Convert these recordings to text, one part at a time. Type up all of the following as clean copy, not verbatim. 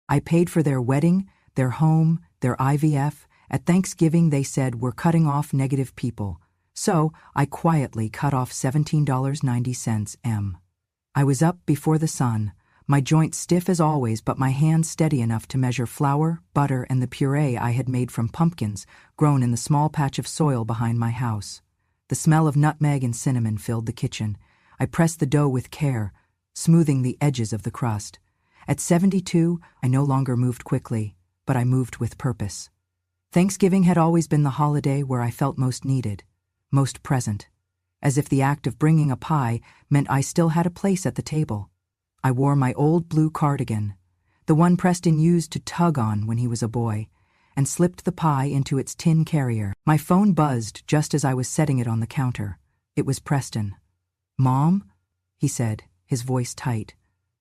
I paid for their wedding, their home, their IVF. At Thanksgiving they said we're cutting off negative people. So I quietly cut off $17.90. I was up before the sun, my joints stiff as always but my hands steady enough to measure flour, butter, and the puree I had made from pumpkins grown in the small patch of soil behind my house. The smell of nutmeg and cinnamon filled the kitchen. I pressed the dough with care, smoothing the edges of the crust. At 72, I no longer moved quickly, but I moved with purpose. Thanksgiving had always been the holiday where I felt most needed, most present, as if the act of bringing a pie meant I still had a place at the table. I wore my old blue cardigan, the one Preston used to tug on when he was a boy, and slipped the pie into its tin carrier. My phone buzzed just as I was setting it on the counter. It was Preston. "Mom?" he said, his voice tight.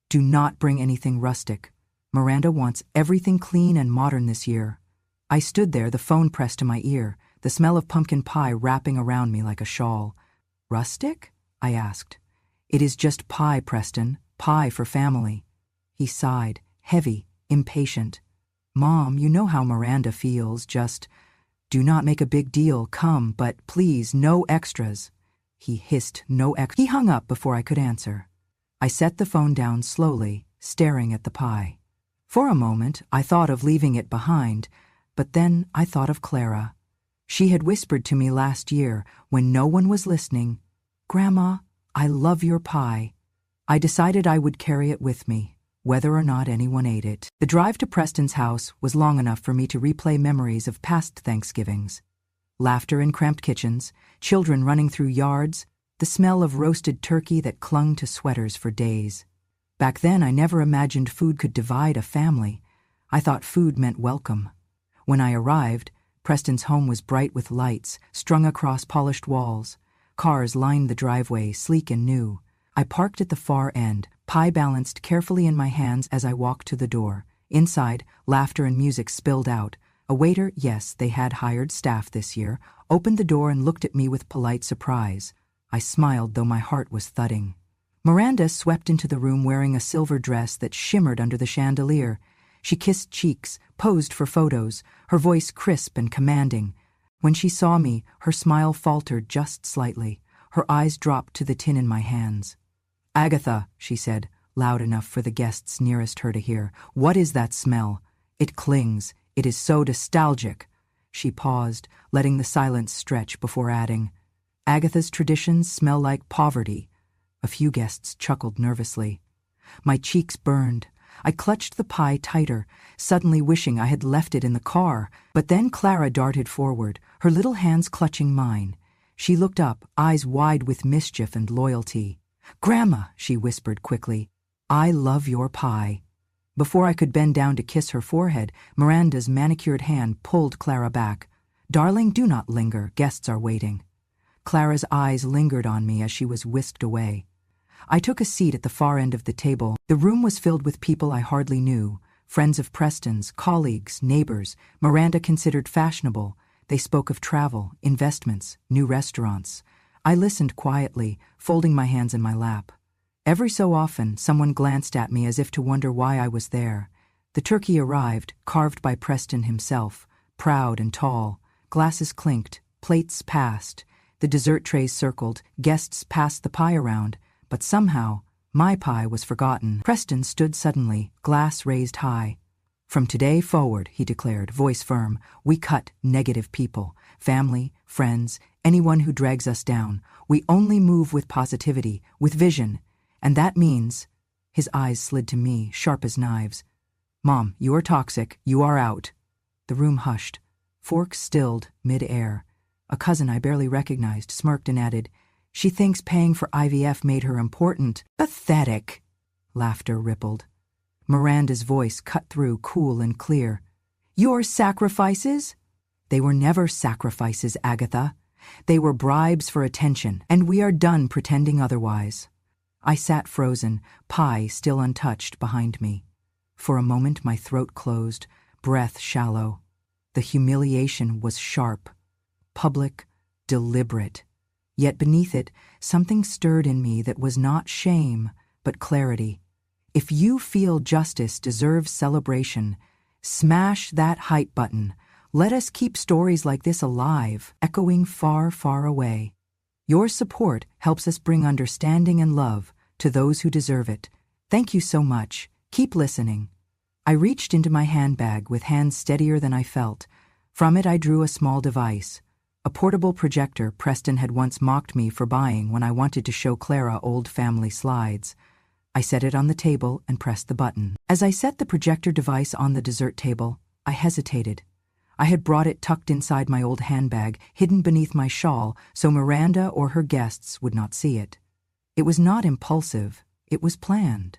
"Do not bring anything rustic. Miranda wants everything clean and modern this year." I stood there, the phone pressed to my ear, the smell of pumpkin pie wrapping around me like a shawl. "Rustic?" I asked. "It is just pie, Preston. Pie for family." He sighed, heavy, impatient. "Mom, you know how Miranda feels. Just do not make a big deal. Come, but please, no extras." He hissed, "No extras." He hung up before I could answer. I set the phone down slowly, staring at the pie. For a moment, I thought of leaving it behind, but then I thought of Clara. She had whispered to me last year, when no one was listening, "Grandma, I love your pie." I decided I would carry it with me, whether or not anyone ate it. The drive to Preston's house was long enough for me to replay memories of past Thanksgivings. Laughter in cramped kitchens, children running through yards, the smell of roasted turkey that clung to sweaters for days. Back then, I never imagined food could divide a family. I thought food meant welcome. When I arrived, Preston's home was bright with lights strung across polished walls. Cars lined the driveway, sleek and new. I parked at the far end, pie balanced carefully in my hands as I walked to the door. Inside, laughter and music spilled out. A waiter, yes, they had hired staff this year, opened the door and looked at me with polite surprise. I smiled, though my heart was thudding. Miranda swept into the room wearing a silver dress that shimmered under the chandelier. She kissed cheeks, posed for photos, her voice crisp and commanding. When she saw me, her smile faltered just slightly. Her eyes dropped to the tin in my hands. "Agatha," she said, loud enough for the guests nearest her to hear, "what is that smell? It clings. It is so nostalgic." She paused, letting the silence stretch before adding, "Agatha's traditions smell like poverty." A few guests chuckled nervously. My cheeks burned. I clutched the pie tighter, suddenly wishing I had left it in the car. But then Clara darted forward, her little hands clutching mine. She looked up, eyes wide with mischief and loyalty. "Grandma," she whispered quickly, "I love your pie." Before I could bend down to kiss her forehead, Miranda's manicured hand pulled Clara back. "Darling, do not linger. Guests are waiting." Clara's eyes lingered on me as she was whisked away. I took a seat at the far end of the table. The room was filled with people I hardly knew, friends of Preston's, colleagues, neighbors. Miranda considered fashionable. They spoke of travel, investments, new restaurants. I listened quietly, folding my hands in my lap. Every so often, someone glanced at me as if to wonder why I was there. The turkey arrived, carved by Preston himself, proud and tall. Glasses clinked, plates passed. The dessert trays circled, guests passed the pie around, but somehow, my pie was forgotten. Preston stood suddenly, glass raised high. "From today forward," he declared, voice firm, "we cut negative people, family, friends, anyone who drags us down. We only move with positivity, with vision. And that means—" His eyes slid to me, sharp as knives. "Mom, you are toxic. You are out." The room hushed. Forks stilled, mid-air. A cousin I barely recognized smirked and added, "She thinks paying for IVF made her important." "Pathetic." Laughter rippled. Miranda's voice cut through, cool and clear. "Your sacrifices?" "They were never sacrifices, Agatha. They were bribes for attention, and we are done pretending otherwise." I sat frozen, pie still untouched behind me. For a moment my throat closed, breath shallow. The humiliation was sharp, public, deliberate. Yet beneath it, something stirred in me that was not shame, but clarity. If you feel justice deserves celebration, smash that hype button. Let us keep stories like this alive, echoing far, far away. Your support helps us bring understanding and love to those who deserve it. Thank you so much. Keep listening. I reached into my handbag with hands steadier than I felt. From it I drew a small device, a portable projector Preston had once mocked me for buying when I wanted to show Clara old family slides. I set it on the table and pressed the button. As I set the projector device on the dessert table, I hesitated. I had brought it tucked inside my old handbag, hidden beneath my shawl, so Miranda or her guests would not see it. It was not impulsive, it was planned.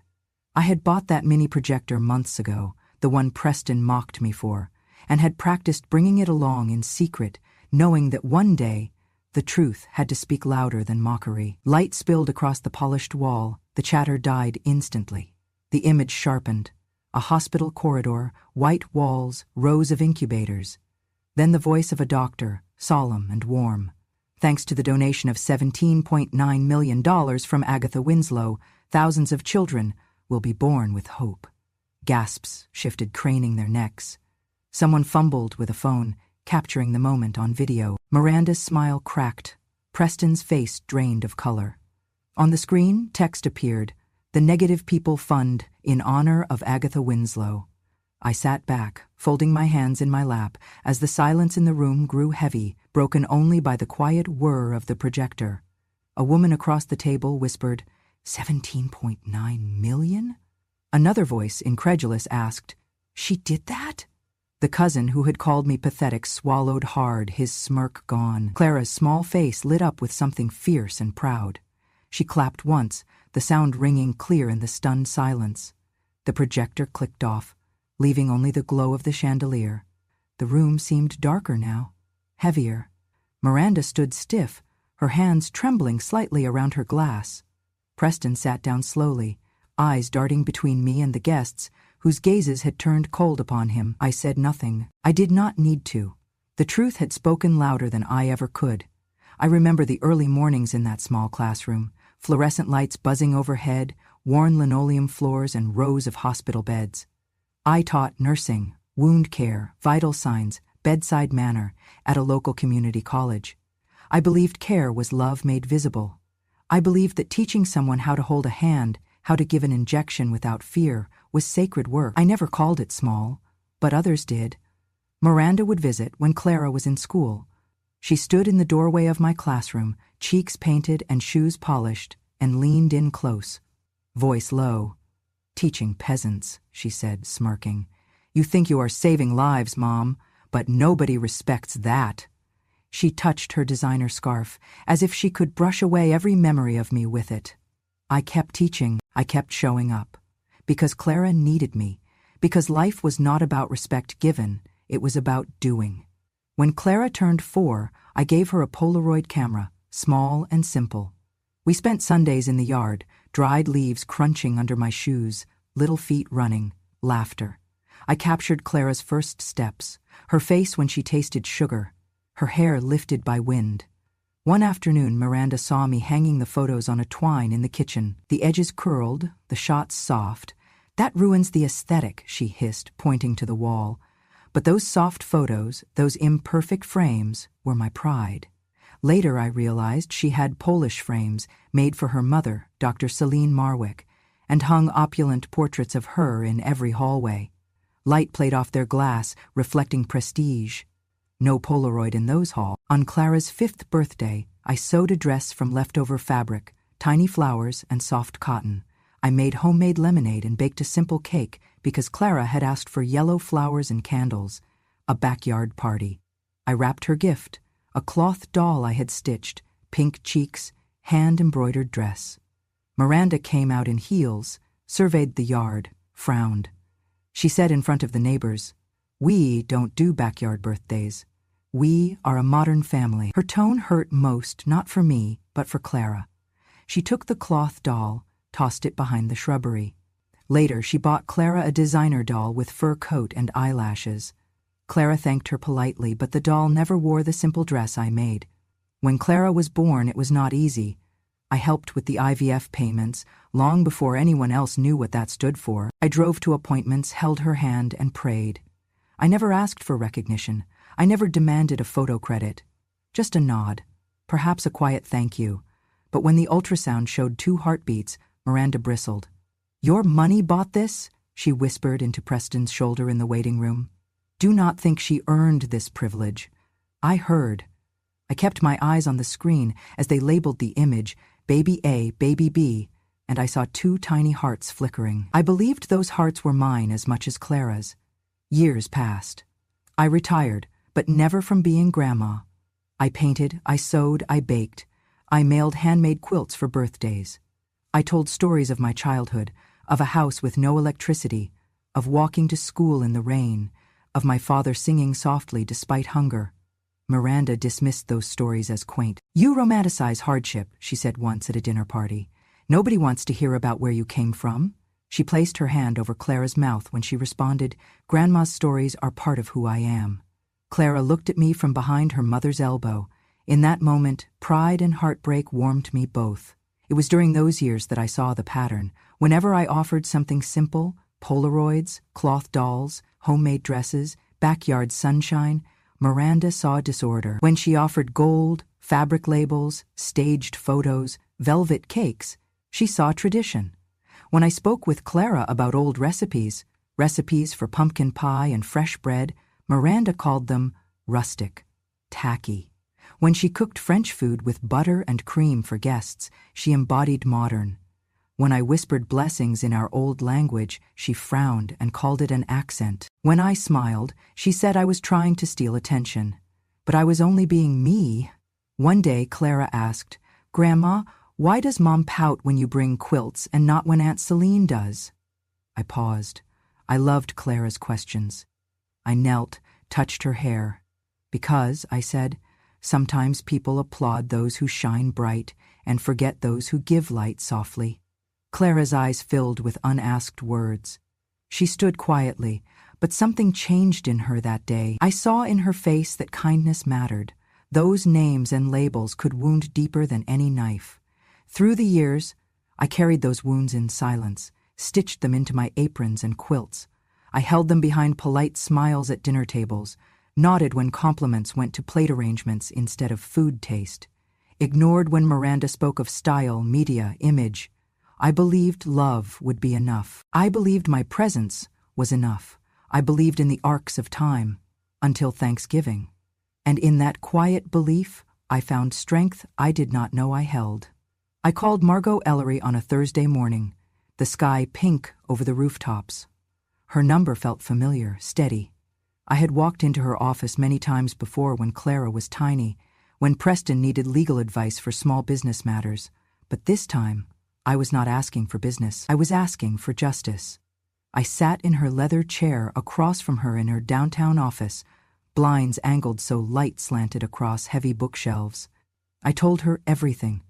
I had bought that mini projector months ago, the one Preston mocked me for, and had practiced bringing it along in secret, knowing that one day the truth had to speak louder than mockery. Light spilled across the polished wall, the chatter died instantly. The image sharpened. A hospital corridor, white walls, rows of incubators. Then the voice of a doctor, solemn and warm. Thanks to the donation of $17.9 million from Agatha Winslow, thousands of children will be born with hope. Gasps shifted, craning their necks. Someone fumbled with a phone, capturing the moment on video. Miranda's smile cracked. Preston's face drained of color. On the screen, text appeared. The Negative People Fund, in honor of Agatha Winslow. I sat back, folding my hands in my lap, as the silence in the room grew heavy, broken only by the quiet whir of the projector. A woman across the table whispered, $17.9 million? Another voice, incredulous, asked, "She did that?" The cousin who had called me pathetic swallowed hard, his smirk gone. Clara's small face lit up with something fierce and proud. She clapped once, the sound ringing clear in the stunned silence. The projector clicked off, leaving only the glow of the chandelier. The room seemed darker now, heavier. Miranda stood stiff, her hands trembling slightly around her glass. Preston sat down slowly, eyes darting between me and the guests, whose gazes had turned cold upon him. I said nothing. I did not need to. The truth had spoken louder than I ever could. I remember the early mornings in that small classroom, fluorescent lights buzzing overhead, worn linoleum floors, and rows of hospital beds. I taught nursing, wound care, vital signs, bedside manner at a local community college. I believed care was love made visible. I believed that teaching someone how to hold a hand, how to give an injection without fear, was sacred work. I never called it small, but others did. Miranda would visit when Clara was in school. She stood in the doorway of my classroom, cheeks painted and shoes polished, and leaned in close. Voice low. "Teaching peasants," she said, smirking. "You think you are saving lives, Mom, but nobody respects that." She touched her designer scarf, as if she could brush away every memory of me with it. I kept teaching, I kept showing up. Because Clara needed me. Because life was not about respect given, it was about doing. When Clara turned 4, I gave her a Polaroid camera, small and simple. We spent Sundays in the yard, dried leaves crunching under my shoes, little feet running, laughter. I captured Clara's first steps, her face when she tasted sugar, her hair lifted by wind. One afternoon, Miranda saw me hanging the photos on a twine in the kitchen, the edges curled, the shots soft. "That ruins the aesthetic," she hissed, pointing to the wall. But those soft photos, those imperfect frames, were my pride. Later I realized she had Polish frames made for her mother, Dr. Celine Marwick, and hung opulent portraits of her in every hallway. Light played off their glass, reflecting prestige. No Polaroid in those halls. On Clara's 5th birthday, I sewed a dress from leftover fabric, tiny flowers and soft cotton. I made homemade lemonade and baked a simple cake because Clara had asked for yellow flowers and candles. A backyard party. I wrapped her gift, a cloth doll I had stitched, pink cheeks, hand-embroidered dress. Miranda came out in heels, surveyed the yard, frowned. She said in front of the neighbors, "We don't do backyard birthdays. We are a modern family." Her tone hurt most, not for me, but for Clara. She took the cloth doll, tossed it behind the shrubbery. Later, she bought Clara a designer doll with fur coat and eyelashes. Clara thanked her politely, but the doll never wore the simple dress I made. When Clara was born, it was not easy. I helped with the IVF payments long before anyone else knew what that stood for. I drove to appointments, held her hand, and prayed. I never asked for recognition. I never demanded a photo credit. Just a nod, perhaps a quiet thank you. But when the ultrasound showed 2 heartbeats, Miranda bristled. "Your money bought this?" she whispered into Preston's shoulder in the waiting room. "Do not think she earned this privilege." I heard. I kept my eyes on the screen as they labeled the image, Baby A, Baby B, and I saw 2 tiny hearts flickering. I believed those hearts were mine as much as Clara's. Years passed. I retired, but never from being grandma. I painted, I sewed, I baked. I mailed handmade quilts for birthdays. I told stories of my childhood, of a house with no electricity, of walking to school in the rain, of my father singing softly despite hunger. Miranda dismissed those stories as quaint. "You romanticize hardship," she said once at a dinner party. "Nobody wants to hear about where you came from." She placed her hand over Clara's mouth when she responded, "Grandma's stories are part of who I am." Clara looked at me from behind her mother's elbow. In that moment, pride and heartbreak warmed me both. It was during those years that I saw the pattern. Whenever I offered something simple, Polaroids, cloth dolls, homemade dresses, backyard sunshine, Miranda saw disorder. When she offered gold, fabric labels, staged photos, velvet cakes, she saw tradition. When I spoke with Clara about old recipes for pumpkin pie and fresh bread, Miranda called them rustic, tacky. When she cooked French food with butter and cream for guests, she embodied modern. When I whispered blessings in our old language, she frowned and called it an accent. When I smiled, she said I was trying to steal attention. But I was only being me. One day, Clara asked, "Grandma, why does Mom pout when you bring quilts and not when Aunt Celine does?" I paused. I loved Clara's questions. I knelt, touched her hair. "Because," I said, "sometimes people applaud those who shine bright and forget those who give light softly." Clara's eyes filled with unasked words. She stood quietly, but something changed in her that day. I saw in her face that kindness mattered. Those names and labels could wound deeper than any knife. Through the years, I carried those wounds in silence, stitched them into my aprons and quilts. I held them behind polite smiles at dinner tables, nodded when compliments went to plate arrangements instead of food taste, ignored when Miranda spoke of style, media, image. I believed love would be enough. I believed my presence was enough. I believed in the arcs of time, until Thanksgiving. And in that quiet belief, I found strength I did not know I held. I called Margot Ellery on a Thursday morning, the sky pink over the rooftops. Her number felt familiar, steady. I had walked into her office many times before when Clara was tiny, when Preston needed legal advice for small business matters. But this time, I was not asking for business. I was asking for justice. I sat in her leather chair across from her in her downtown office, blinds angled so light slanted across heavy bookshelves. I told her everything.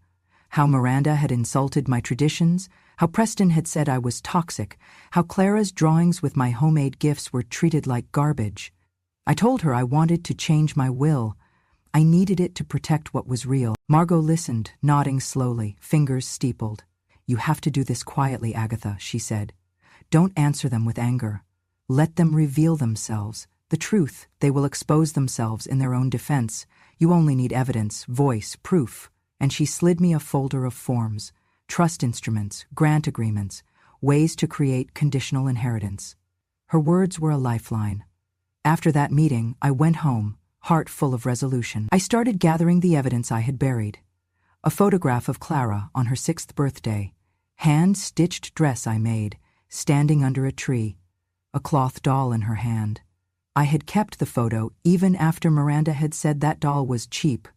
How Miranda had insulted my traditions, how Preston had said I was toxic, how Clara's drawings with my homemade gifts were treated like garbage. I told her I wanted to change my will. I needed it to protect what was real. Margot listened, nodding slowly, fingers steepled. "You have to do this quietly, Agatha," she said. "Don't answer them with anger. Let them reveal themselves. The truth, they will expose themselves in their own defense. You only need evidence, voice, proof." And she slid me a folder of forms, trust instruments, grant agreements, ways to create conditional inheritance. Her words were a lifeline. After that meeting, I went home, heart full of resolution. I started gathering the evidence I had buried. A photograph of Clara on her 6th birthday, hand-stitched dress I made, standing under a tree, a cloth doll in her hand. I had kept the photo even after Miranda had said that doll was cheap.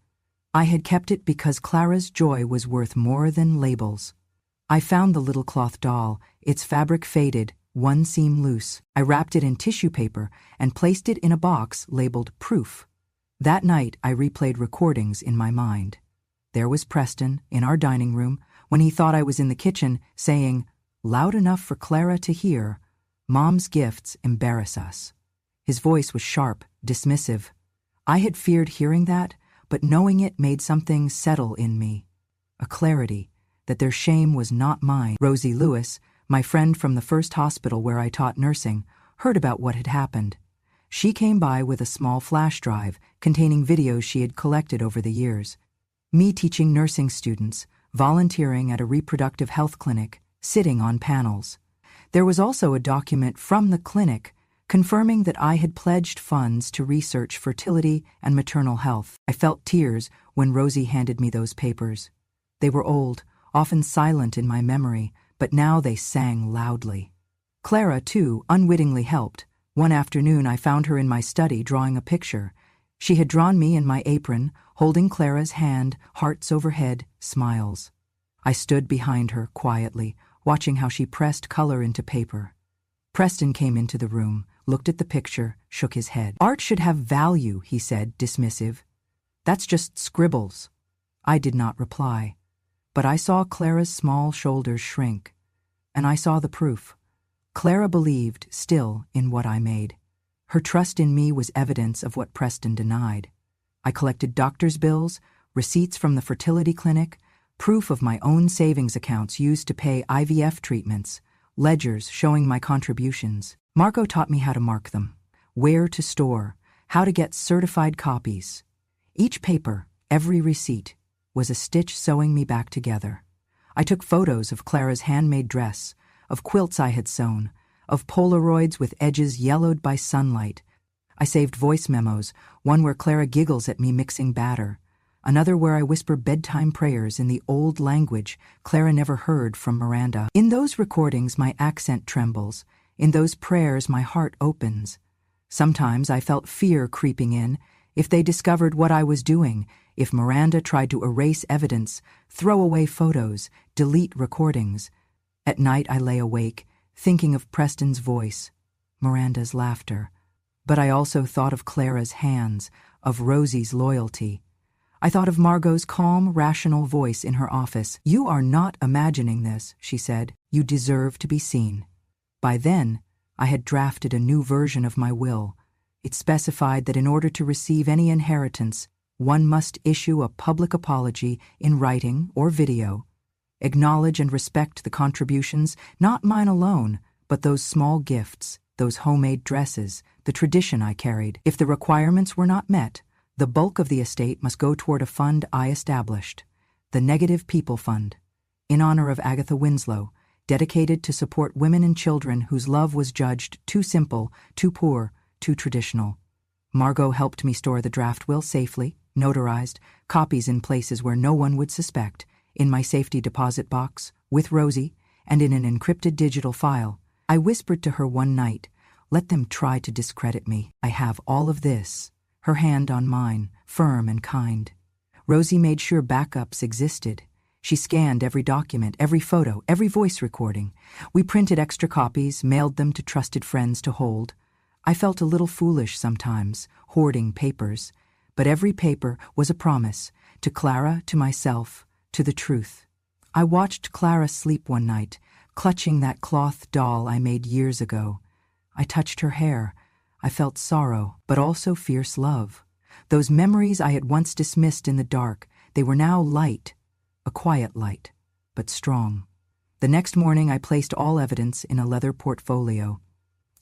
I had kept it because Clara's joy was worth more than labels. I found the little cloth doll, its fabric faded, one seam loose. I wrapped it in tissue paper and placed it in a box labeled Proof. That night, I replayed recordings in my mind. There was Preston, in our dining room, when he thought I was in the kitchen, saying, loud enough for Clara to hear, "Mom's gifts embarrass us." His voice was sharp, dismissive. I had feared hearing that, but knowing it made something settle in me. A clarity, that their shame was not mine. Rosie Lewis, my friend from the first hospital where I taught nursing, heard about what had happened. She came by with a small flash drive containing videos she had collected over the years. Me teaching nursing students, volunteering at a reproductive health clinic, sitting on panels. There was also a document from the clinic confirming that I had pledged funds to research fertility and maternal health. I felt tears when Rosie handed me those papers. They were old, often silent in my memory, but now they sang loudly. Clara, too, unwittingly helped. One afternoon I found her in my study drawing a picture. She had drawn me in my apron, holding Clara's hand, hearts overhead, smiles. I stood behind her quietly, watching how she pressed color into paper. Preston came into the room, looked at the picture, shook his head. "Art should have value," he said, dismissive. "That's just scribbles." I did not reply, but I saw Clara's small shoulders shrink, and I saw the proof. Clara believed, still, in what I made. Her trust in me was evidence of what Preston denied. I collected doctor's bills, receipts from the fertility clinic, proof of my own savings accounts used to pay IVF treatments, ledgers showing my contributions. Margot taught me how to mark them, where to store, how to get certified copies. Each paper, every receipt, was a stitch sewing me back together. I took photos of Clara's handmade dress, of quilts I had sewn, of Polaroids with edges yellowed by sunlight. I saved voice memos, one where Clara giggles at me mixing batter, another where I whisper bedtime prayers in the old language Clara never heard from Miranda. In those recordings, my accent trembles. In those prayers, my heart opens. Sometimes I felt fear creeping in. If they discovered what I was doing, if Miranda tried to erase evidence, throw away photos, delete recordings. At night I lay awake, thinking of Preston's voice, Miranda's laughter. But I also thought of Clara's hands, of Rosie's loyalty. I thought of Margot's calm, rational voice in her office. "You are not imagining this," she said. "You deserve to be seen." By then, I had drafted a new version of my will. It specified that in order to receive any inheritance, one must issue a public apology in writing or video, acknowledge and respect the contributions, not mine alone, but those small gifts, those homemade dresses, the tradition I carried. If the requirements were not met, the bulk of the estate must go toward a fund I established, the Negative People Fund, in honor of Agatha Winslow, dedicated to support women and children whose love was judged too simple, too poor, too traditional. Margot helped me store the draft will safely, notarized, copies in places where no one would suspect, in my safety deposit box, with Rosie, and in an encrypted digital file. I whispered to her one night, "Let them try to discredit me. I have all of this." Her hand on mine, firm and kind. Rosie made sure backups existed. She scanned every document, every photo, every voice recording. We printed extra copies, mailed them to trusted friends to hold. I felt a little foolish sometimes, hoarding papers, but every paper was a promise, to Clara, to myself, to the truth. I watched Clara sleep one night, clutching that cloth doll I made years ago. I touched her hair. I felt sorrow, but also fierce love. Those memories I had once dismissed in the dark, they were now light, a quiet light, but strong. The next morning I placed all evidence in a leather portfolio.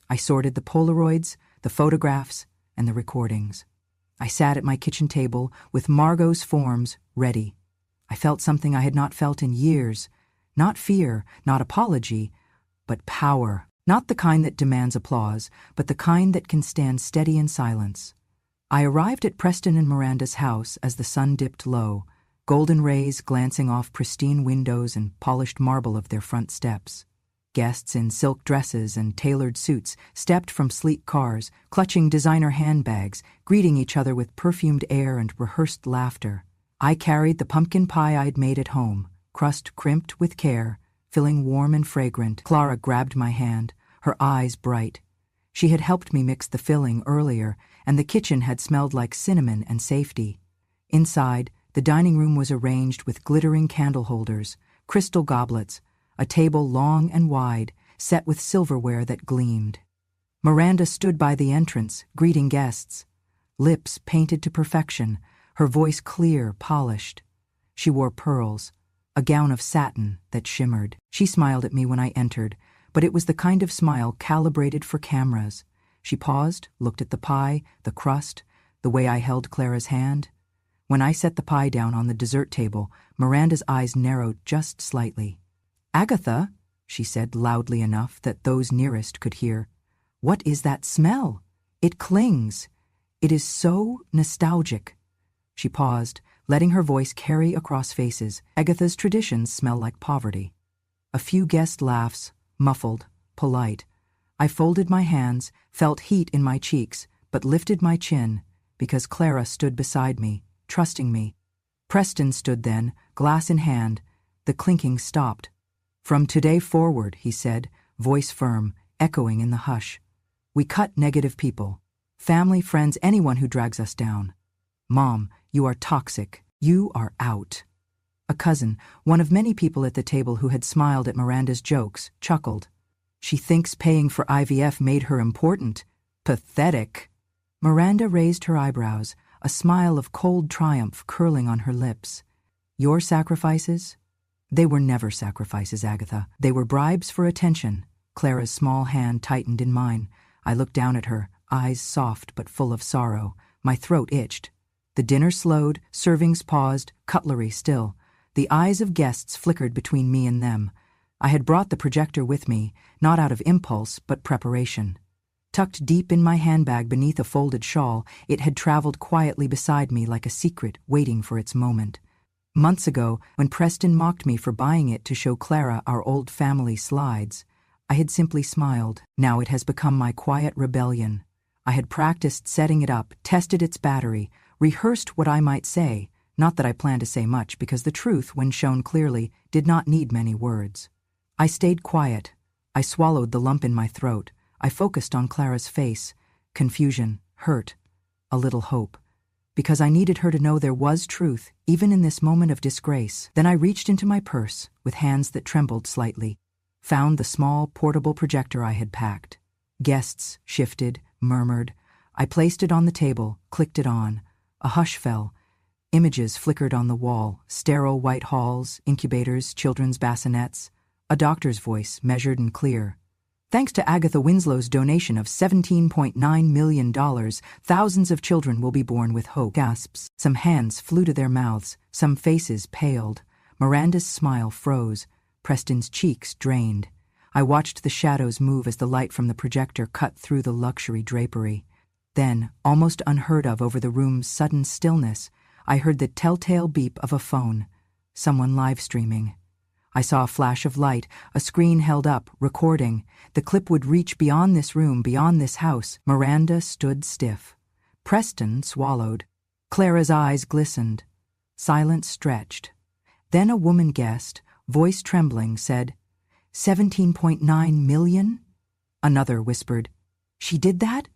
I sorted the Polaroids, the photographs, and the recordings. I sat at my kitchen table with Margot's forms ready. I felt something I had not felt in years. Not fear, not apology, but power. Not the kind that demands applause, but the kind that can stand steady in silence. I arrived at Preston and Miranda's house as the sun dipped low, golden rays glancing off pristine windows and polished marble of their front steps. Guests in silk dresses and tailored suits stepped from sleek cars, clutching designer handbags, greeting each other with perfumed air and rehearsed laughter. I carried the pumpkin pie I'd made at home, crust crimped with care, filling warm and fragrant. Clara grabbed my hand, her eyes bright. She had helped me mix the filling earlier, and the kitchen had smelled like cinnamon and safety. Inside, the dining room was arranged with glittering candle holders, crystal goblets, a table long and wide, set with silverware that gleamed. Miranda stood by the entrance, greeting guests. Lips painted to perfection, her voice clear, polished. She wore pearls, a gown of satin that shimmered. She smiled at me when I entered, but it was the kind of smile calibrated for cameras. She paused, looked at the pie, the crust, the way I held Clara's hand. When I set the pie down on the dessert table, Miranda's eyes narrowed just slightly. "Agatha," she said loudly enough that those nearest could hear, "what is that smell? It clings. It is so nostalgic." She paused, letting her voice carry across faces. "Agatha's traditions smell like poverty." A few guest laughs, muffled, polite. I folded my hands, felt heat in my cheeks, but lifted my chin, because Clara stood beside me, trusting me. Preston stood then, glass in hand. The clinking stopped. "From today forward," he said, voice firm, echoing in the hush, "we cut negative people. Family, friends, anyone who drags us down. Mom, you are toxic. You are out." A cousin, one of many people at the table who had smiled at Miranda's jokes, chuckled. "She thinks paying for IVF made her important. Pathetic." Miranda raised her eyebrows, a smile of cold triumph curling on her lips. "Your sacrifices?" "They were never sacrifices, Agatha. They were bribes for attention." Clara's small hand tightened in mine. I looked down at her, eyes soft but full of sorrow. My throat itched. The dinner slowed, servings paused, cutlery still. The eyes of guests flickered between me and them. I had brought the projector with me, not out of impulse but preparation. Tucked deep in my handbag beneath a folded shawl, it had traveled quietly beside me like a secret waiting for its moment. Months ago, when Preston mocked me for buying it to show Clara our old family slides, I had simply smiled. Now it has become my quiet rebellion. I had practiced setting it up, tested its battery, rehearsed what I might say, not that I planned to say much, because the truth, when shown clearly, did not need many words. I stayed quiet. I swallowed the lump in my throat. I focused on Clara's face, confusion, hurt, a little hope, because I needed her to know there was truth, even in this moment of disgrace. Then I reached into my purse, with hands that trembled slightly, found the small, portable projector I had packed. Guests shifted, murmured. I placed it on the table, clicked it on. A hush fell. Images flickered on the wall, sterile white halls, incubators, children's bassinets. A doctor's voice, measured and clear. "Thanks to Agatha Winslow's donation of $17.9 million, thousands of children will be born with hope." Gasps. Some hands flew to their mouths, some faces paled. Miranda's smile froze. Preston's cheeks drained. I watched the shadows move as the light from the projector cut through the luxury drapery. Then, almost unheard of over the room's sudden stillness, I heard the telltale beep of a phone. Someone live streaming. I saw a flash of light, a screen held up, recording. The clip would reach beyond this room, beyond this house. Miranda stood stiff. Preston swallowed. Clara's eyes glistened. Silence stretched. Then a woman guest, voice trembling, said, "17.9 million?" Another whispered, "She did that?"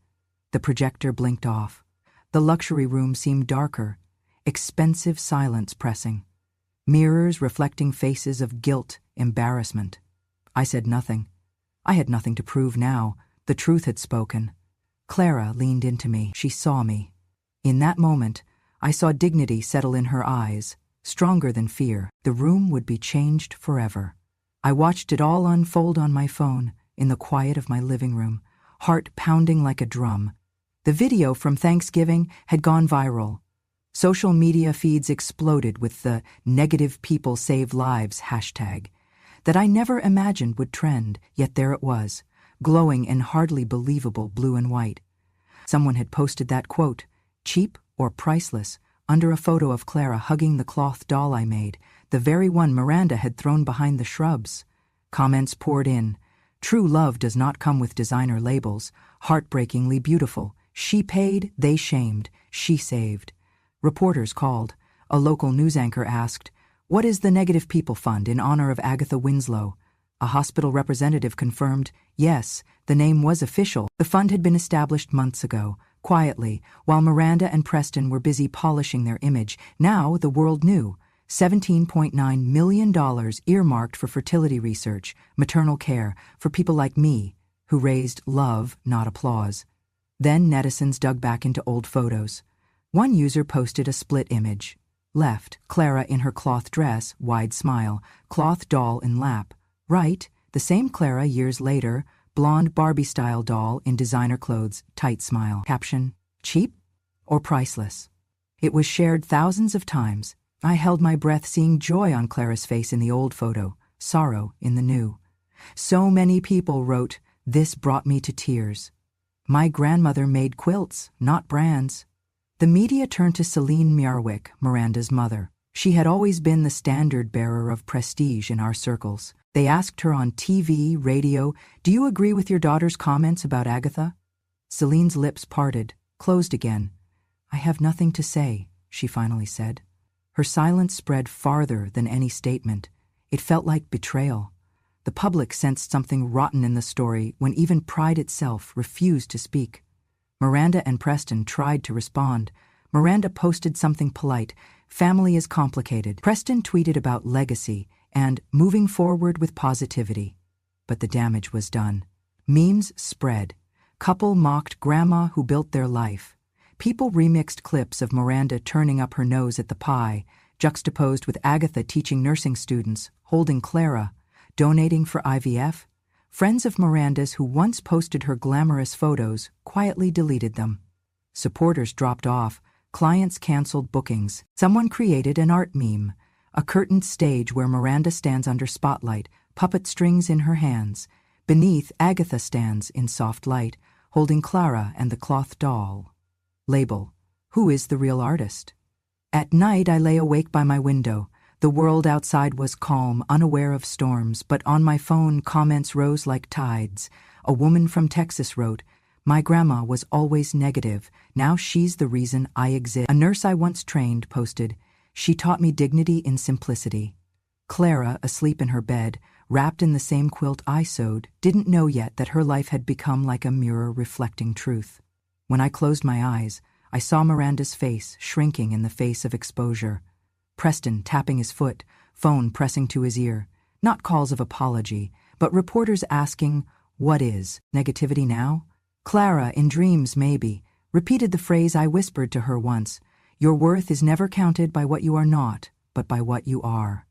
The projector blinked off. The luxury room seemed darker, expensive silence pressing. Mirrors reflecting faces of guilt, embarrassment. I said nothing. I had nothing to prove now. The truth had spoken. Clara leaned into me. She saw me. In that moment, I saw dignity settle in her eyes, stronger than fear. The room would be changed forever. I watched it all unfold on my phone, in the quiet of my living room, heart pounding like a drum. The video from Thanksgiving had gone viral. Social media feeds exploded with the "negative people save lives" hashtag that I never imagined would trend, yet there it was, glowing in hardly believable blue and white. Someone had posted that quote, cheap or priceless, under a photo of Clara hugging the cloth doll I made, the very one Miranda had thrown behind the shrubs. Comments poured in. "True love does not come with designer labels. Heartbreakingly beautiful. She paid, they shamed. She saved." Reporters called. A local news anchor asked, "What is the Negative People Fund in honor of Agatha Winslow?" A hospital representative confirmed, yes, the name was official. The fund had been established months ago, quietly, while Miranda and Preston were busy polishing their image. Now the world knew. $17.9 million earmarked for fertility research, maternal care, for people like me, who raised love, not applause. Then netizens dug back into old photos. One user posted a split image. Left, Clara in her cloth dress, wide smile, cloth doll in lap. Right, the same Clara years later, blonde Barbie-style doll in designer clothes, tight smile. Caption, cheap or priceless? It was shared thousands of times. I held my breath seeing joy on Clara's face in the old photo, sorrow in the new. So many people wrote, "This brought me to tears." My grandmother made quilts, not brands. The media turned to Celine Mierwick, Miranda's mother. She had always been the standard-bearer of prestige in our circles. They asked her on TV, radio, "Do you agree with your daughter's comments about Agatha?" Celine's lips parted, closed again. "I have nothing to say," she finally said. Her silence spread farther than any statement. It felt like betrayal. The public sensed something rotten in the story when even pride itself refused to speak. Miranda and Preston tried to respond. Miranda posted something polite, "Family is complicated." Preston tweeted about legacy and moving forward with positivity. But the damage was done. Memes spread. Couple mocked grandma who built their life. People remixed clips of Miranda turning up her nose at the pie, juxtaposed with Agatha teaching nursing students, holding Clara, donating for IVF. Friends of Miranda's who once posted her glamorous photos quietly deleted them. Supporters dropped off. Clients canceled bookings. Someone created an art meme, a curtained stage where Miranda stands under spotlight, puppet strings in her hands. Beneath, Agatha stands in soft light, holding Clara and the cloth doll. Label, "Who is the real artist?" At night I lay awake by my window. The world outside was calm, unaware of storms, but on my phone comments rose like tides. A woman from Texas wrote, "My grandma was always negative. Now she's the reason I exist." A nurse I once trained posted, "She taught me dignity in simplicity." Clara, asleep in her bed, wrapped in the same quilt I sewed, didn't know yet that her life had become like a mirror reflecting truth. When I closed my eyes, I saw Miranda's face shrinking in the face of exposure. Preston tapping his foot, phone pressing to his ear. Not calls of apology, but reporters asking, "What is negativity now?" Clara, in dreams maybe, repeated the phrase I whispered to her once, "Your worth is never counted by what you are not, but by what you are."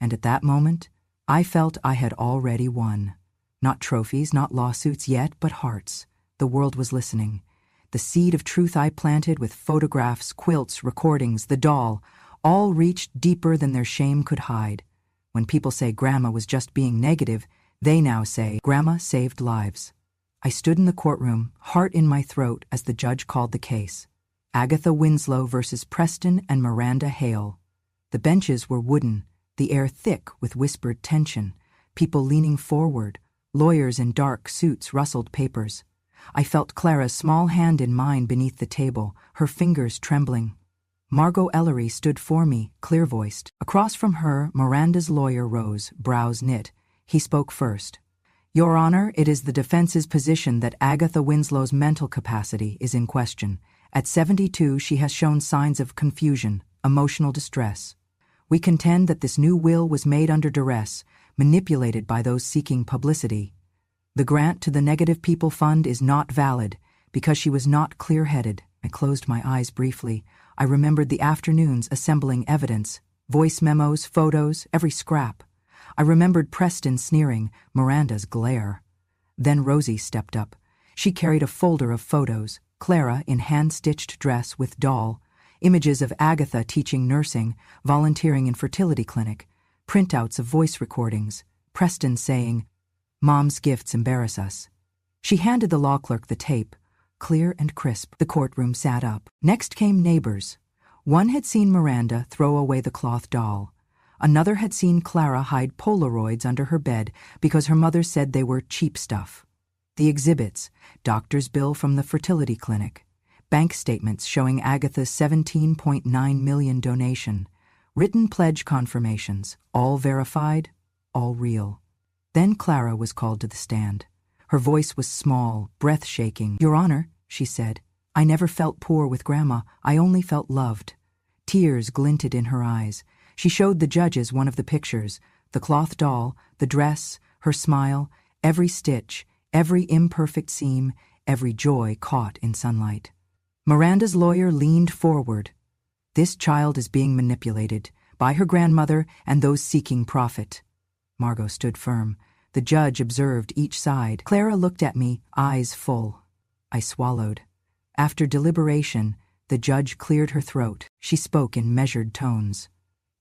And at that moment, I felt I had already won. Not trophies, not lawsuits yet, but hearts. The world was listening. The seed of truth I planted with photographs, quilts, recordings, the doll, all reached deeper than their shame could hide. When people say Grandma was just being negative, they now say Grandma saved lives. I stood in the courtroom, heart in my throat, as the judge called the case. Agatha Winslow versus Preston and Miranda Hale. The benches were wooden, the air thick with whispered tension, people leaning forward, lawyers in dark suits rustled papers. I felt Clara's small hand in mine beneath the table, her fingers trembling. Margot Ellery stood for me, clear-voiced. Across from her, Miranda's lawyer rose, brows knit. He spoke first. "Your Honor, it is the defense's position that Agatha Winslow's mental capacity is in question. At 72, she has shown signs of confusion, emotional distress. We contend that this new will was made under duress, manipulated by those seeking publicity. The grant to the Negative People Fund is not valid because she was not clear-headed." I closed my eyes briefly. I remembered the afternoons assembling evidence, voice memos, photos, every scrap. I remembered Preston sneering, Miranda's glare. Then Rosie stepped up. She carried a folder of photos, Clara in hand-stitched dress with doll, images of Agatha teaching nursing, volunteering in fertility clinic, printouts of voice recordings, Preston saying, "Mom's gifts embarrass us." She handed the law clerk the tape, clear and crisp. The courtroom sat up. Next came neighbors. One had seen Miranda throw away the cloth doll. Another had seen Clara hide Polaroids under her bed because her mother said they were cheap stuff. The exhibits, doctor's bill from the fertility clinic, bank statements showing Agatha's $17.9 million donation, written pledge confirmations, all verified, all real. Then Clara was called to the stand. Her voice was small, breath-shaking. "Your Honor," she said, "I never felt poor with Grandma. I only felt loved." Tears glinted in her eyes. She showed the judges one of the pictures, the cloth doll, the dress, her smile, every stitch, every imperfect seam, every joy caught in sunlight. Miranda's lawyer leaned forward. This child is being manipulated by her grandmother and those seeking profit. Margot stood firm. The judge observed each side. Clara looked at me, eyes full. I swallowed. After deliberation, the judge cleared her throat. She spoke in measured tones.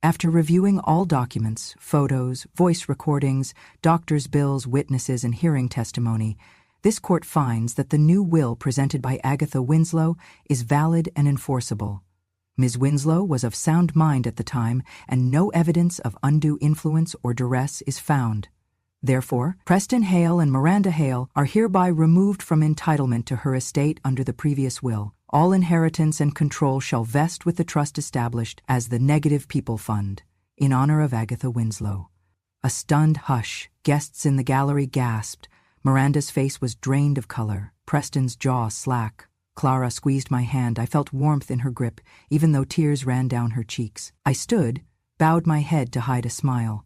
After reviewing all documents, photos, voice recordings, doctor's bills, witnesses, and hearing testimony, this court finds that the new will presented by Agatha Winslow is valid and enforceable. Ms. Winslow was of sound mind at the time, and no evidence of undue influence or duress is found. Therefore, Preston Hale and Miranda Hale are hereby removed from entitlement to her estate under the previous will. All inheritance and control shall vest with the trust established as the Negative People Fund, in honor of Agatha Winslow. A stunned hush. Guests in the gallery gasped. Miranda's face was drained of color, Preston's jaw slack. Clara squeezed my hand. I felt warmth in her grip, even though tears ran down her cheeks. I stood, bowed my head to hide a smile.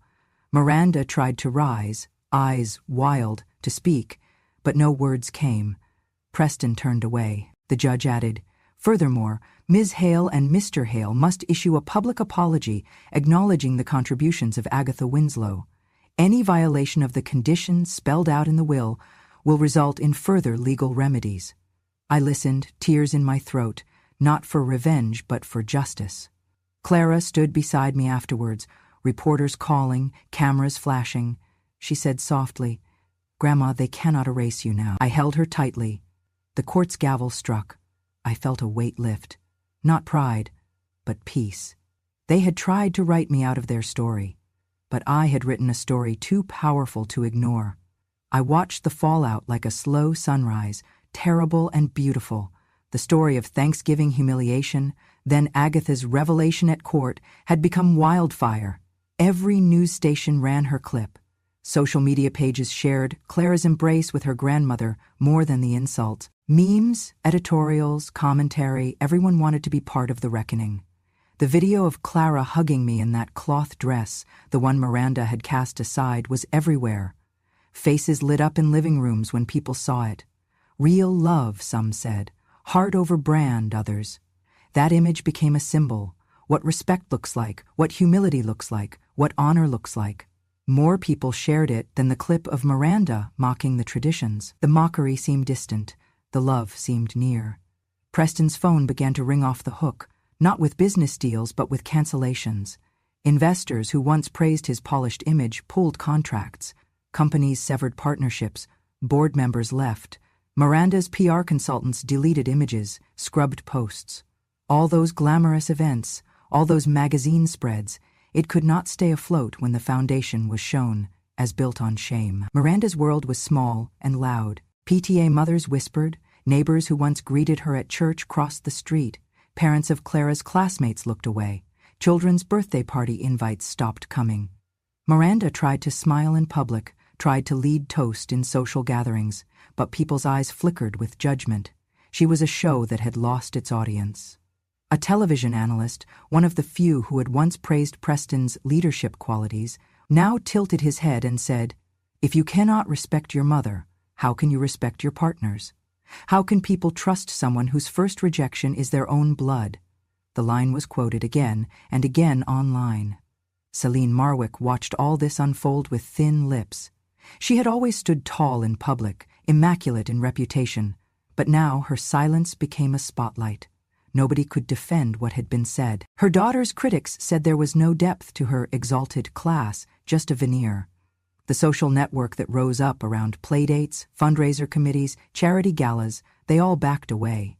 Miranda tried to rise, eyes wild, to speak, but no words came. Preston turned away. The judge added, "Furthermore, Ms. Hale and Mr. Hale must issue a public apology acknowledging the contributions of Agatha Winslow. Any violation of the conditions spelled out in the will result in further legal remedies." I listened, tears in my throat, not for revenge but for justice. Clara stood beside me afterwards, reporters calling, cameras flashing. She said softly, "Grandma, they cannot erase you now." I held her tightly. The court's gavel struck. I felt a weight lift. Not pride, but peace. They had tried to write me out of their story, but I had written a story too powerful to ignore. I watched the fallout like a slow sunrise, terrible and beautiful. The story of Thanksgiving humiliation, then Agatha's revelation at court, had become wildfire. Every news station ran her clip. Social media pages shared Clara's embrace with her grandmother more than the insult. Memes, editorials, commentary, everyone wanted to be part of the reckoning. The video of Clara hugging me in that cloth dress, the one Miranda had cast aside, was everywhere. Faces lit up in living rooms when people saw it. Real love, some said. Heart over brand, others. That image became a symbol. What respect looks like, what humility looks like, what honor looks like. More people shared it than the clip of Miranda mocking the traditions. The mockery seemed distant. The love seemed near. Preston's phone began to ring off the hook, not with business deals but with cancellations. Investors who once praised his polished image pulled contracts. Companies severed partnerships. Board members left. Miranda's PR consultants deleted images, scrubbed posts. All those glamorous events, all those magazine spreads, it could not stay afloat when the foundation was shown, as built on shame. Miranda's world was small and loud. PTA mothers whispered, neighbors who once greeted her at church crossed the street, parents of Clara's classmates looked away, children's birthday party invites stopped coming. Miranda tried to smile in public, tried to lead toast in social gatherings, but people's eyes flickered with judgment. She was a show that had lost its audience. A television analyst, one of the few who had once praised Preston's leadership qualities, now tilted his head and said, "If you cannot respect your mother, how can you respect your partners? How can people trust someone whose first rejection is their own blood?" The line was quoted again and again online. Celine Marwick watched all this unfold with thin lips. She had always stood tall in public, immaculate in reputation, but now her silence became a spotlight. Nobody could defend what had been said. Her daughter's critics said there was no depth to her exalted class, just a veneer. The social network that rose up around playdates, fundraiser committees, charity galas, they all backed away.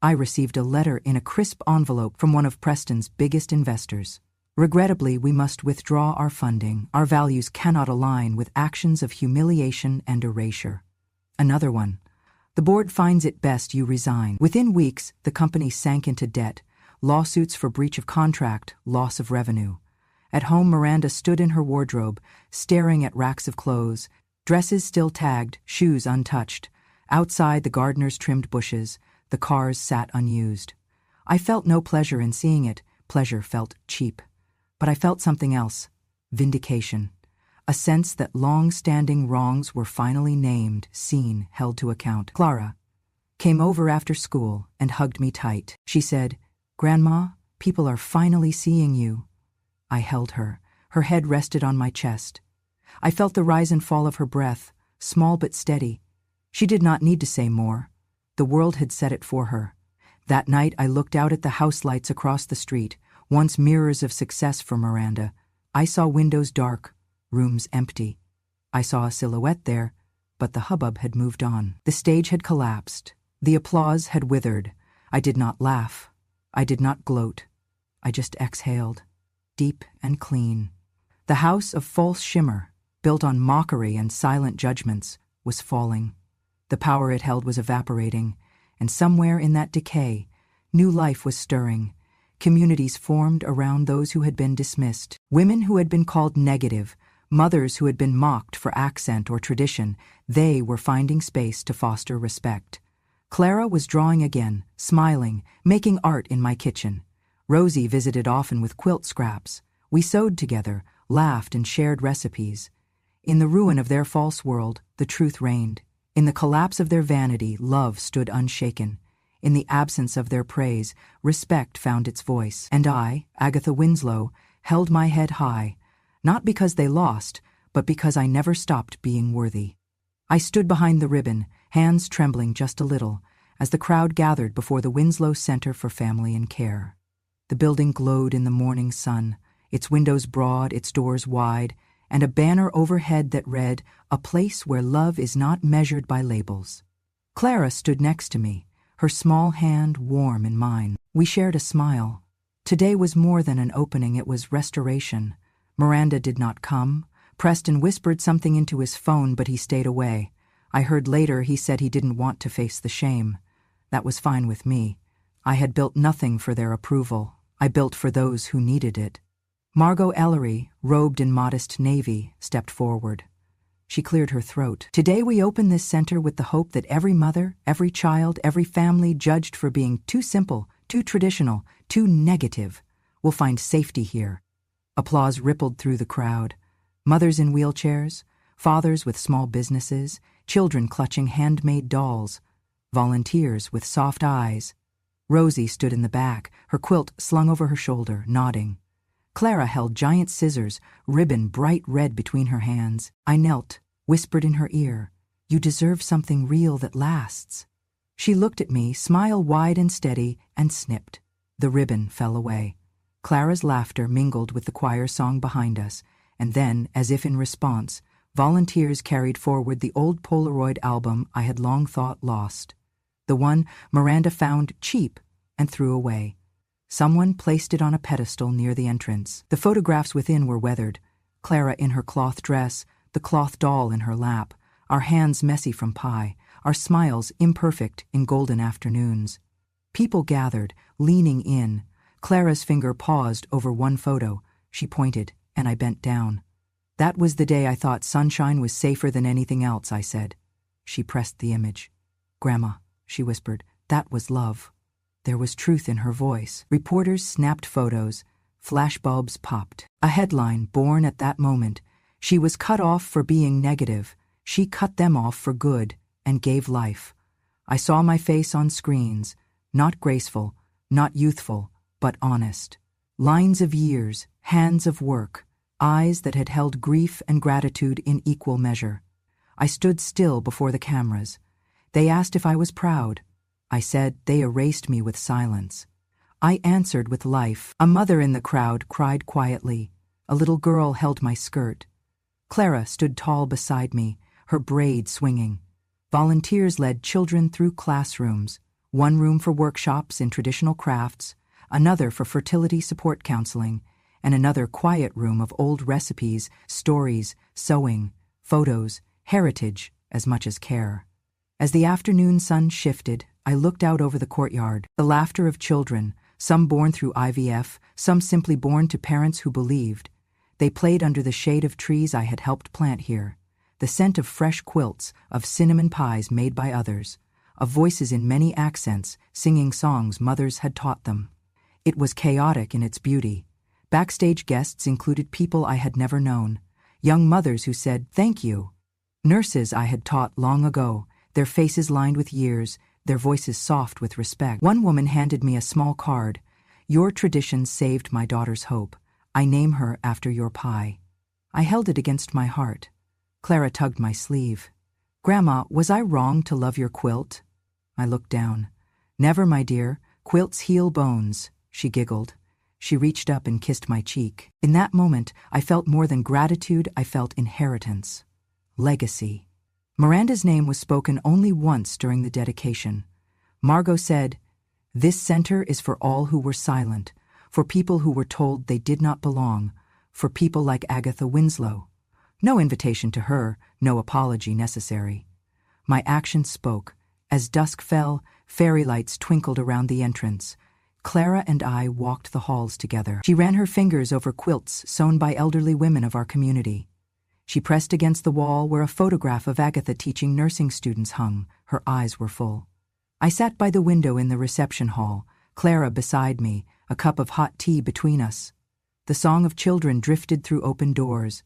I received a letter in a crisp envelope from one of Preston's biggest investors. "Regrettably, we must withdraw our funding. Our values cannot align with actions of humiliation and erasure." Another one. "The board finds it best you resign." Within weeks, the company sank into debt, lawsuits for breach of contract, loss of revenue. At home, Miranda stood in her wardrobe, staring at racks of clothes, dresses still tagged, shoes untouched. Outside, the gardeners trimmed bushes, the cars sat unused. I felt no pleasure in seeing it. Pleasure felt cheap. But I felt something else, vindication. A sense that long-standing wrongs were finally named, seen, held to account. Clara came over after school and hugged me tight. She said, "Grandma, People are finally seeing you. I held her. Her head rested on my chest. I felt the rise and fall of her breath, small but steady. She did not need to say more. The world had said it for her. That night I looked out at the house lights across the street, once mirrors of success for Miranda. I saw windows dark, rooms empty. I saw a silhouette there, but the hubbub had moved on. The stage had collapsed. The applause had withered. I did not laugh. I did not gloat. I just exhaled, deep and clean. The house of false shimmer, built on mockery and silent judgments, was falling. The power it held was evaporating, and somewhere in that decay, new life was stirring. Communities formed around those who had been dismissed. Women who had been called negative, mothers who had been mocked for accent or tradition, they were finding space to foster respect. Clara was drawing again, smiling, making art in my kitchen. Rosie visited often with quilt scraps. We sewed together, laughed, and shared recipes. In the ruin of their false world, the truth reigned. In the collapse of their vanity, love stood unshaken. In the absence of their praise, respect found its voice. And I, Agatha Winslow, held my head high, not because they lost, but because I never stopped being worthy. I stood behind the ribbon, hands trembling just a little, as the crowd gathered before the Winslow Center for Family and Care. The building glowed in the morning sun, its windows broad, its doors wide, and a banner overhead that read, "A place where love is not measured by labels." Clara stood next to me, her small hand warm in mine. We shared a smile. Today was more than an opening, it was restoration. Miranda did not come. Preston whispered something into his phone, but he stayed away. I heard later he said he didn't want to face the shame. That was fine with me. I had built nothing for their approval. I built for those who needed it. Margot Ellery, robed in modest navy, stepped forward. She cleared her throat. Today we open this center with the hope that every mother, every child, every family judged for being too simple, too traditional, too negative, will find safety here. Applause rippled through the crowd. Mothers in wheelchairs, fathers with small businesses, children clutching handmade dolls, volunteers with soft eyes. Rosie stood in the back, her quilt slung over her shoulder, nodding. Clara held giant scissors, ribbon bright red between her hands. I knelt, whispered in her ear, "You deserve something real that lasts." She looked at me, smile wide and steady, and snipped. The ribbon fell away. Clara's laughter mingled with the choir song behind us, and then, as if in response, volunteers carried forward the old Polaroid album I had long thought lost. The one Miranda found cheap and threw away. Someone placed it on a pedestal near the entrance. The photographs within were weathered. Clara in her cloth dress, the cloth doll in her lap, our hands messy from pie, our smiles imperfect in golden afternoons. People gathered, leaning in. Clara's finger paused over one photo. She pointed, and I bent down. "That was the day I thought sunshine was safer than anything else," I said. She pressed the image. "Grandma," she whispered, "that was love." There was truth in her voice. Reporters snapped photos. Flashbulbs popped. A headline born at that moment. She was cut off for being negative. She cut them off for good and gave life. I saw my face on screens, not graceful, not youthful, but honest. Lines of years, hands of work, eyes that had held grief and gratitude in equal measure. I stood still before the cameras. They asked if I was proud. I said they erased me with silence. I answered with life. A mother in the crowd cried quietly. A little girl held my skirt. Clara stood tall beside me, her braid swinging. Volunteers led children through classrooms, one room for workshops in traditional crafts, another for fertility support counseling, and another quiet room of old recipes, stories, sewing, photos, heritage, as much as care. As the afternoon sun shifted, I looked out over the courtyard. The laughter of children, some born through IVF, some simply born to parents who believed. They played under the shade of trees I had helped plant here. The scent of fresh quilts, of cinnamon pies made by others, of voices in many accents, singing songs mothers had taught them. It was chaotic in its beauty. Backstage guests included people I had never known, young mothers who said, "Thank you." Nurses I had taught long ago, their faces lined with years, their voices soft with respect. One woman handed me a small card. Your tradition saved my daughter's hope. I name her after your pie. I held it against my heart. Clara tugged my sleeve. Grandma, was I wrong to love your quilt? I looked down. Never, my dear. Quilts heal bones, she giggled. She reached up and kissed my cheek. In that moment, I felt more than gratitude, I felt inheritance. Legacy. Miranda's name was spoken only once during the dedication. Margot said, "This center is for all who were silent, for people who were told they did not belong, for people like Agatha Winslow." No invitation to her, no apology necessary. My actions spoke. As dusk fell, fairy lights twinkled around the entrance. Clara and I walked the halls together. She ran her fingers over quilts sewn by elderly women of our community. She pressed against the wall where a photograph of Agatha teaching nursing students hung. Her eyes were full. I sat by the window in the reception hall, Clara beside me, a cup of hot tea between us. The song of children drifted through open doors.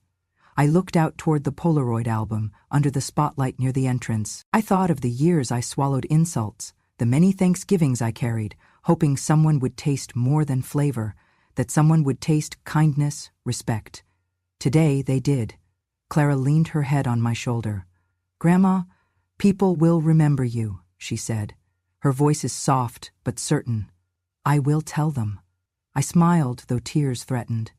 I looked out toward the Polaroid album, under the spotlight near the entrance. I thought of the years I swallowed insults, the many Thanksgivings I carried, hoping someone would taste more than flavor, that someone would taste kindness, respect. Today they did. Clara leaned her head on my shoulder. "Grandma, people will remember you," she said. Her voice is soft but certain. "I will tell them." I smiled, though tears threatened.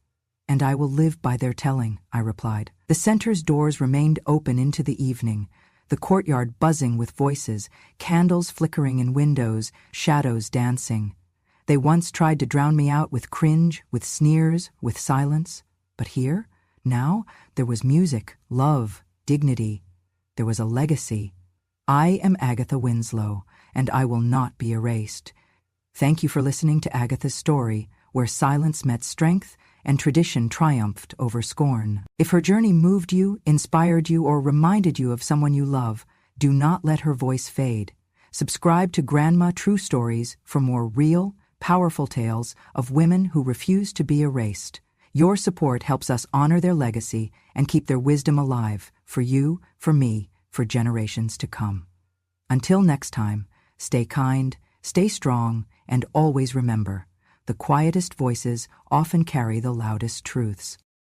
"And I will live by their telling," I replied. The center's doors remained open into the evening, the courtyard buzzing with voices, candles flickering in windows, shadows dancing. They once tried to drown me out with cringe, with sneers, with silence. But here, now, there was music, love, dignity. There was a legacy. I am Agatha Winslow, and I will not be erased. Thank you for listening to Agatha's story, where silence met strength and tradition triumphed over scorn. If her journey moved you, inspired you, or reminded you of someone you love, do not let her voice fade. Subscribe to Grandma True Stories for more real, powerful tales of women who refuse to be erased. Your support helps us honor their legacy and keep their wisdom alive, for you, for me, for generations to come. Until next time, stay kind, stay strong, and always remember, the quietest voices often carry the loudest truths.